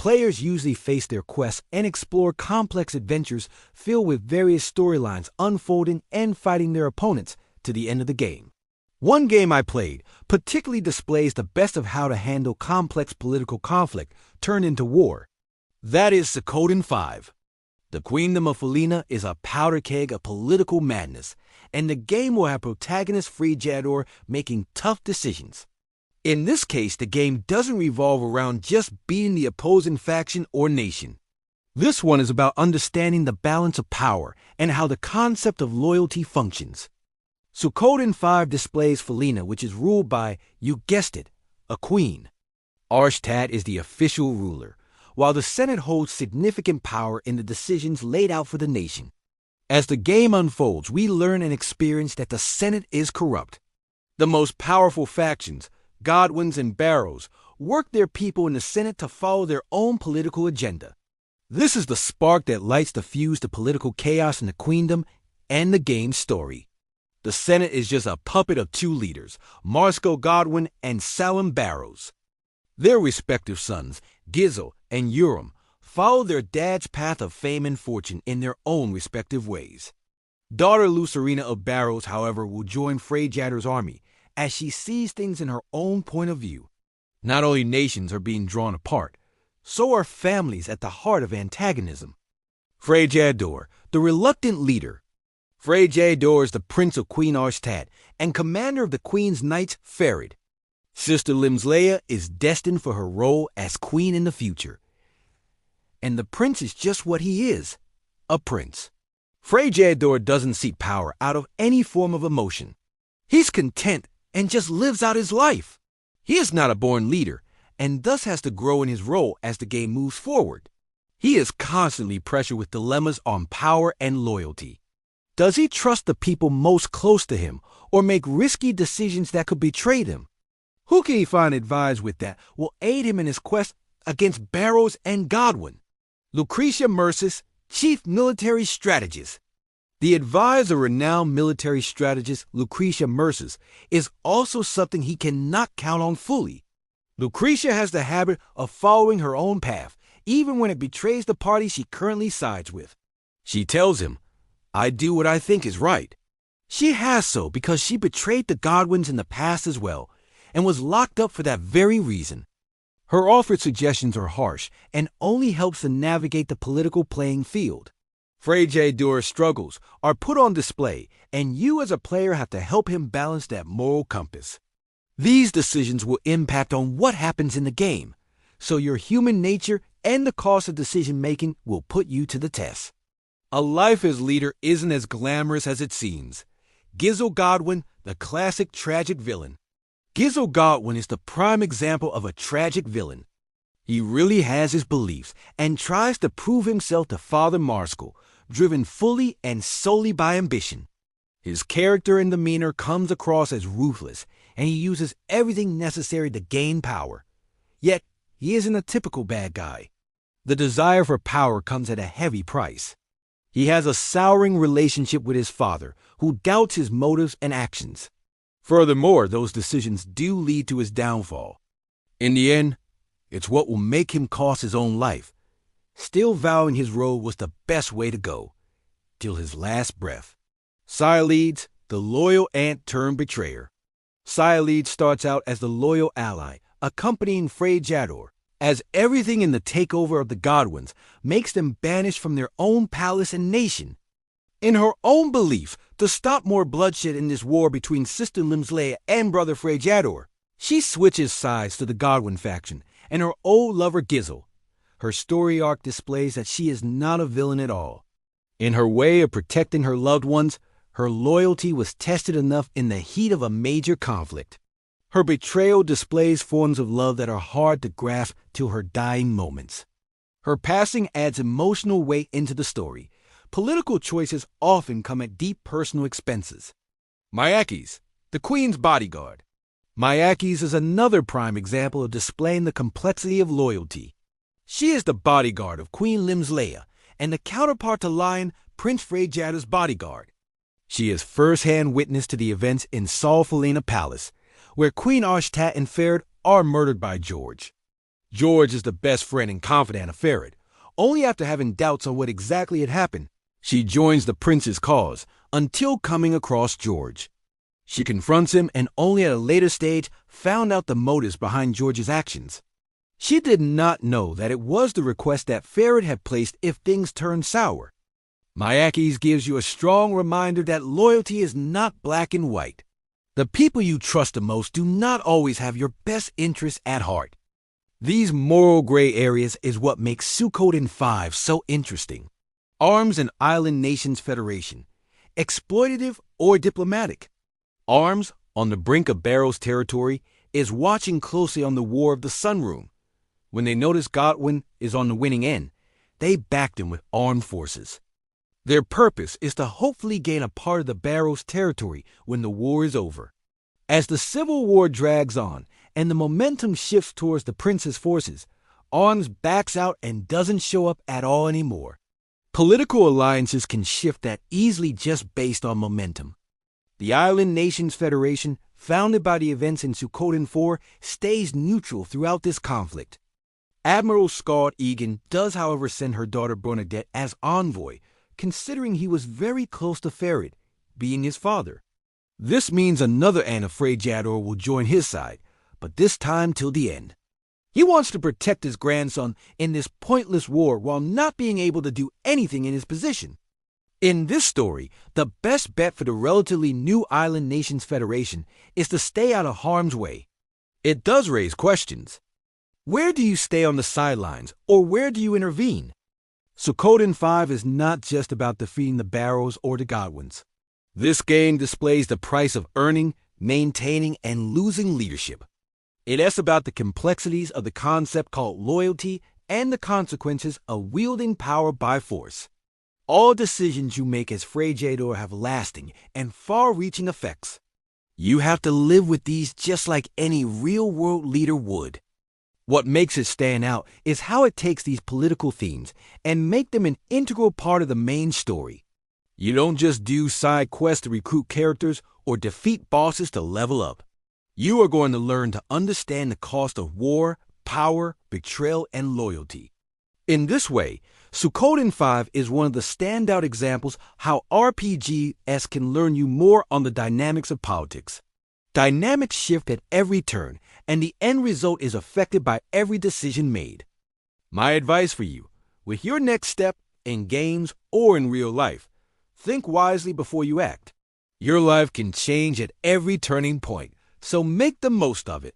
Players usually face their quests and explore complex adventures filled with various storylines unfolding and fighting their opponents to the end of the game. One game I played particularly displays the best of how to handle complex political conflict turned into war. That is Suikoden V. The Queendom of Falena is a powder keg of political madness, and the game will have protagonist Freyjadour making tough decisions. In this case, the game doesn't revolve around just beating the opposing faction or nation. This one is about understanding the balance of power and how the concept of loyalty functions. Suikoden V displays Falena, which is ruled by, you guessed it, a queen. Arstad is the official ruler, while the Senate holds significant power in the decisions laid out for the nation. As the game unfolds, we learn and experience that the Senate is corrupt. The most powerful factions, Godwins and Barrows, work their people in the Senate to follow their own political agenda. This is the spark that lights the fuse to political chaos in the Queendom and the game's story. The Senate is just a puppet of two leaders, Gizel Godwin and Salim Barrows. Their respective sons, Gizel and Urim, follow their dad's path of fame and fortune in their own respective ways. Daughter Lucretia of Barrows, however, will join Freyjadour's army as she sees things in her own point of view. Not only nations are being drawn apart, so are families at the heart of antagonism. Freyjadour, the reluctant leader. Freyjadour is the prince of Queen Arstad and commander of the Queen's Knights, Farid. Sister Limslea is destined for her role as queen in the future. And the prince is just what he is, a prince. Freyjadour doesn't seek power out of any form of emotion. He's content and just lives out his life. He is not a born leader and thus has to grow in his role as the game moves forward. He is constantly pressured with dilemmas on power and loyalty. Does he trust the people most close to him or make risky decisions that could betray him? Who can he find advised with that will aid him in his quest against Barrows and Godwin? Lucretia Merces, chief military strategist. The advisor of renowned military strategist Lucretia Merces is also something he cannot count on fully. Lucretia has the habit of following her own path, even when it betrays the party she currently sides with. She tells him, I do what I think is right. She has so because she betrayed the Godwins in the past as well, and was locked up for that very reason. Her offered suggestions are harsh and only helps to navigate the political playing field. Freyjadour's struggles are put on display, and you as a player have to help him balance that moral compass. These decisions will impact on what happens in the game, so your human nature and the cost of decision-making will put you to the test. A life as leader isn't as glamorous as it seems. Gizel Godwin, the classic tragic villain. Gizel Godwin is the prime example of a tragic villain. He really has his beliefs and tries to prove himself to Father Marscal, driven fully and solely by ambition. His character and demeanor comes across as ruthless, and he uses everything necessary to gain power. Yet, he isn't a typical bad guy. The desire for power comes at a heavy price. He has a souring relationship with his father, who doubts his motives and actions. Furthermore, those decisions do lead to his downfall. In the end, it's what will make him cost his own life, still vowing his role was the best way to go, till his last breath. Sialeeds, the loyal aunt turned betrayer. Sialeeds starts out as the loyal ally, accompanying Freyjadour, as everything in the takeover of the Godwins makes them banished from their own palace and nation. In her own belief to stop more bloodshed in this war between Sister Limslea and Brother Freyjadour, she switches sides to the Godwin faction and her old lover Gizel. Her story arc displays that she is not a villain at all. In her way of protecting her loved ones, her loyalty was tested enough in the heat of a major conflict. Her betrayal displays forms of love that are hard to grasp till her dying moments. Her passing adds emotional weight into the story. Political choices often come at deep personal expenses. Myakes, the Queen's bodyguard. Myakes is another prime example of displaying the complexity of loyalty. She is the bodyguard of Queen Limslea and the counterpart to Lion, Prince Freyjadour's bodyguard. She is first-hand witness to the events in Falena Palace, where Queen Arstad and Farid are murdered by George. George is the best friend and confidant of Ferret. Only after having doubts on what exactly had happened, she joins the prince's cause until coming across George. She confronts him and only at a later stage found out the motives behind George's actions. She did not know that it was the request that Ferret had placed if things turned sour. Mayakis gives you a strong reminder that loyalty is not black and white. The people you trust the most do not always have your best interests at heart. These moral gray areas is what makes Suikoden V so interesting. Arms and Island Nations Federation. Exploitative or diplomatic. Arms, on the brink of Barrow's territory, is watching closely on the War of the Sunroom. When they notice Godwin is on the winning end, they backed him with armed forces. Their purpose is to hopefully gain a part of the Barrow's territory when the war is over. As the Civil War drags on and the momentum shifts towards the prince's forces, Arms backs out and doesn't show up at all anymore. Political alliances can shift that easily just based on momentum. The Island Nations Federation, founded by the events in Suikoden IV, stays neutral throughout this conflict. Admiral Scald Egan does, however, send her daughter Bernadette as envoy, considering he was very close to Ferret, being his father. This means another Anne of Freyjadour will join his side, but this time till the end. He wants to protect his grandson in this pointless war while not being able to do anything in his position. In this story, the best bet for the relatively new Island Nations Federation is to stay out of harm's way. It does raise questions. Where do you stay on the sidelines, or where do you intervene? Suikoden V is not just about defeating the Barrows or the Godwins. This game displays the price of earning, maintaining, and losing leadership. It is about the complexities of the concept called loyalty and the consequences of wielding power by force. All decisions you make as Freyjadour have lasting and far-reaching effects. You have to live with these just like any real-world leader would. What makes it stand out is how it takes these political themes and make them an integral part of the main story. You don't just do side quests to recruit characters or defeat bosses to level up. You are going to learn to understand the cost of war, power, betrayal, and loyalty. In this way, Suikoden V is one of the standout examples how RPGs can learn you more on the dynamics of politics. Dynamics shift at every turn, and the end result is affected by every decision made. My advice for you, with your next step, in games or in real life, think wisely before you act. Your life can change at every turning point, so make the most of it.